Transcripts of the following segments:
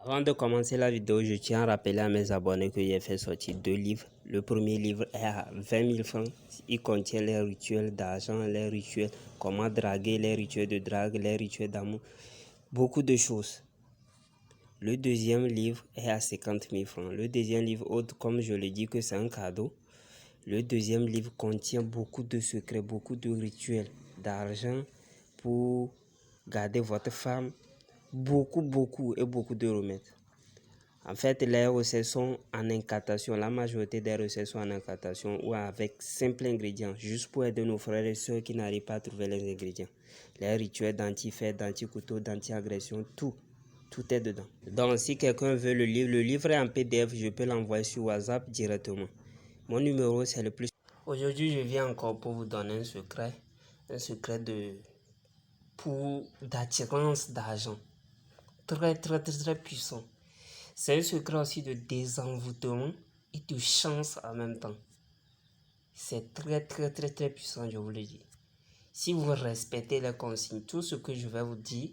Avant de commencer la vidéo, je tiens à rappeler à mes abonnés que j'ai fait sortir 2 livres. Le premier livre est à 20 000 francs. Il contient les rituels d'argent, les rituels, comment draguer, les rituels de drague, les rituels d'amour, beaucoup de choses. Le deuxième livre est à 50 000 francs. Le deuxième livre, autre, comme je le dis que c'est un cadeau, le deuxième livre contient beaucoup de secrets, beaucoup de rituels d'argent pour garder votre femme, beaucoup de remèdes. En fait, les recettes sont en incantation. La majorité des recettes sont en incantation ou avec simples ingrédients, juste pour aider nos frères et soeurs qui n'arrivent pas à trouver les ingrédients. Les rituels d'anti-fête, d'anti-couteau, d'anti-agression, tout est dedans. Donc, si quelqu'un veut le livre est en PDF, je peux l'envoyer sur WhatsApp directement. Mon numéro, c'est le plus. Aujourd'hui, je viens encore pour vous donner un secret d'attirance d'argent. Très puissant. C'est un secret aussi de désenvoûtement et de chance en même temps. C'est très puissant, je vous le dis. Si vous respectez les consignes, tout ce que je vais vous dire,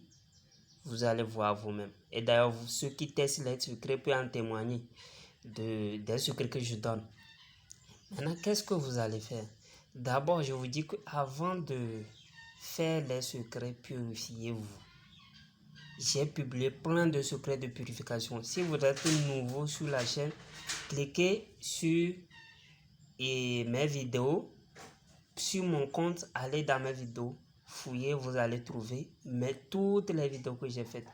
vous allez voir vous-même. Et d'ailleurs, ceux qui testent les secrets peuvent en témoigner des secrets que je donne. Maintenant, qu'est-ce que vous allez faire? D'abord, je vous dis qu'avant de faire les secrets, purifiez-vous. J'ai publié plein de secrets de purification. Si vous êtes nouveau sur la chaîne, cliquez sur mes vidéos. Sur mon compte, allez dans mes vidéos, fouillez, vous allez trouver toutes les vidéos que j'ai faites.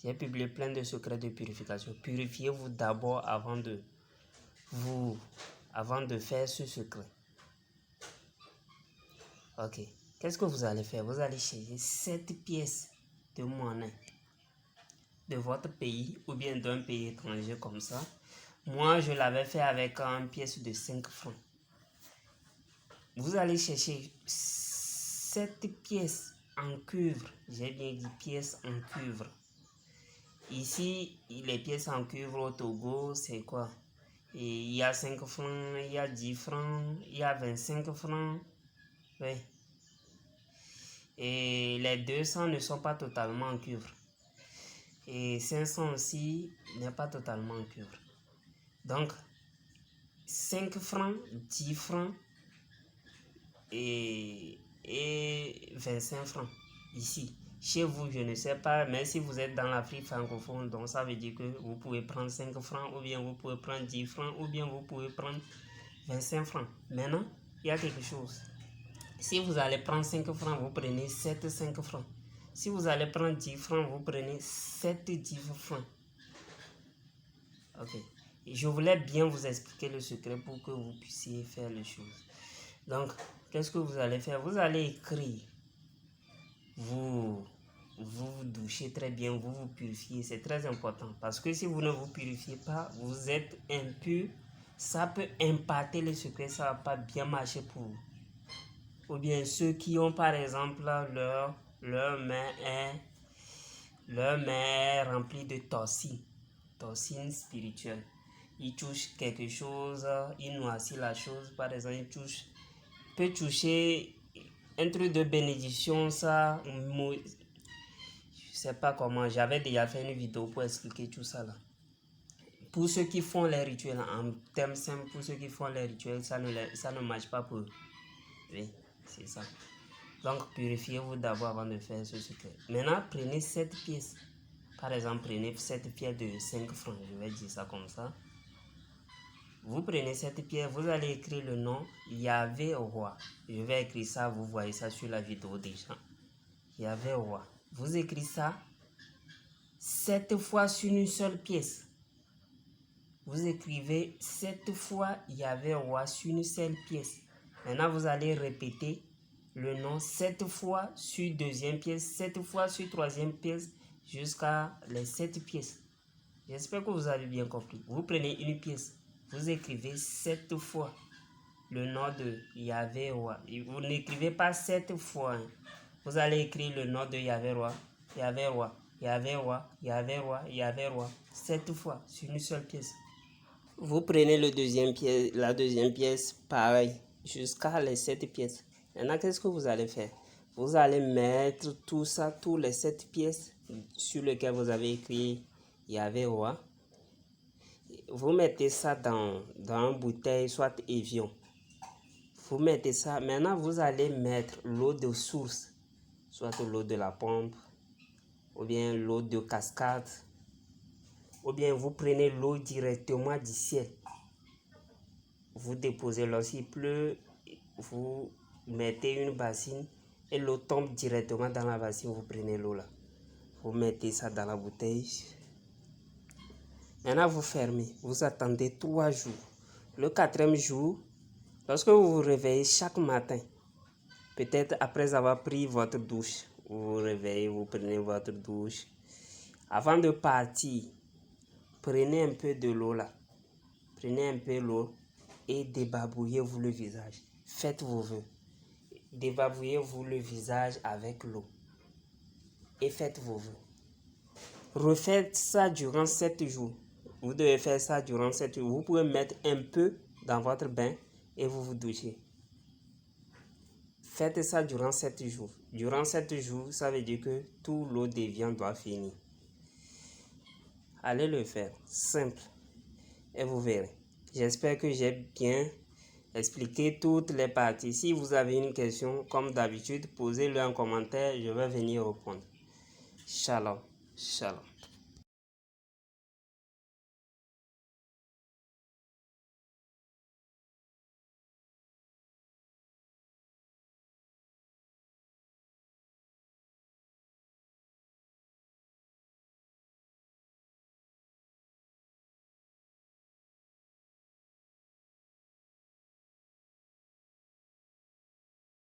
J'ai publié plein de secrets de purification. Purifiez-vous d'abord avant de faire ce secret. Ok. Qu'est-ce que vous allez faire? Vous allez chercher 7 pièces de monnaie de votre pays ou bien d'un pays étranger comme ça. Moi, je l'avais fait avec une pièce de 5 francs. Vous allez chercher 7 pièces en cuivre. J'ai bien dit pièces en cuivre. Ici, les pièces en cuivre au Togo, c'est quoi? Et il y a 5 francs, il y a 10 francs, il y a 25 francs. Oui. Et les 200 ne sont pas totalement en cuivre. Et 500 aussi n'est pas totalement en cuivre. Donc, 5 francs, 10 francs et 25 francs ici. Chez vous, je ne sais pas, mais si vous êtes dans l'Afrique francophone, donc ça veut dire que vous pouvez prendre 5 francs, ou bien vous pouvez prendre 10 francs, ou bien vous pouvez prendre 25 francs. Maintenant, il y a quelque chose. Si vous allez prendre 5 francs, vous prenez 7 5 francs. Si vous allez prendre 10 francs, vous prenez 7 10 francs. Ok. Et je voulais bien vous expliquer le secret pour que vous puissiez faire les choses. Donc, qu'est-ce que vous allez faire? Vous allez écrire. Vous douchez très bien, vous vous purifiez. C'est très important. Parce que si vous ne vous purifiez pas, vous êtes impur. Ça peut impacter le secret. Ça ne va pas bien marcher pour vous. Ou bien ceux qui ont par exemple leur main est remplie de toxines spirituelles. Ils touchent quelque chose, ils noircissent la chose, par exemple, peut toucher un truc de bénédiction, ça, je sais pas comment, j'avais déjà fait une vidéo pour expliquer tout ça là. Pour ceux qui font les rituels, en termes simples, pour ceux qui font les rituels, ça ne marche pas pour eux. Oui, c'est ça. Donc, purifiez-vous d'abord avant de faire ce secret. Maintenant, prenez 7 pièces. Par exemple, prenez 7 pièces de 5 francs. Je vais dire ça comme ça. Vous prenez cette pièce, vous allez écrire le nom Yahvé Roi. Je vais écrire ça, vous voyez ça sur la vidéo déjà. Yahvé Roi. Vous écrivez ça 7 fois sur une seule pièce. Vous écrivez 7 fois Yahvé Roi sur une seule pièce. Maintenant, vous allez répéter le nom 7 fois sur deuxième pièce, 7 fois sur troisième pièce, jusqu'à les 7 pièces. J'espère que vous avez bien compris. Vous prenez une pièce, vous écrivez 7 fois le nom de Yahvé Roi. Vous n'écrivez pas 7 fois. Hein. Vous allez écrire le nom de Yahvé Roi, Yahvé Roi, Yahvé Roi, Yahvé Roi, Yahvé Roi, 7 fois sur une seule pièce. Vous prenez la deuxième pièce, pareil, jusqu'à les 7 pièces. Maintenant, qu'est-ce que vous allez faire? Vous allez mettre tout ça, tous les 7 pièces sur lesquelles vous avez écrit Yahweh. Vous mettez ça dans une bouteille, soit Evian. Vous mettez ça. Maintenant, vous allez mettre l'eau de source, soit l'eau de la pompe, ou bien l'eau de cascade, ou bien vous prenez l'eau directement du ciel. Vous déposez lorsqu'il pleut, vous mettez une bassine et l'eau tombe directement dans la bassine. Vous prenez l'eau là. Vous mettez ça dans la bouteille. Maintenant, vous fermez. Vous attendez 3 jours. Le 4e jour, lorsque vous vous réveillez chaque matin, peut-être après avoir pris votre douche, vous vous réveillez, vous prenez votre douche. Avant de partir, prenez un peu de l'eau là. Prenez un peu l'eau et débarbouillez-vous le visage. Faites vos vœux. Débarbouillez-vous le visage avec l'eau. Et faites vos vœux. Refaites ça durant 7 jours. Vous devez faire ça durant 7 jours. Vous pouvez mettre un peu dans votre bain et vous vous douchez. Faites ça durant 7 jours. Durant 7 jours, ça veut dire que tout l'eau devient doit finir. Allez le faire. Simple. Et vous verrez. J'espère que j'ai bien expliqué toutes les parties. Si vous avez une question, comme d'habitude, posez-le en commentaire. Je vais venir répondre. Shalom. Shalom.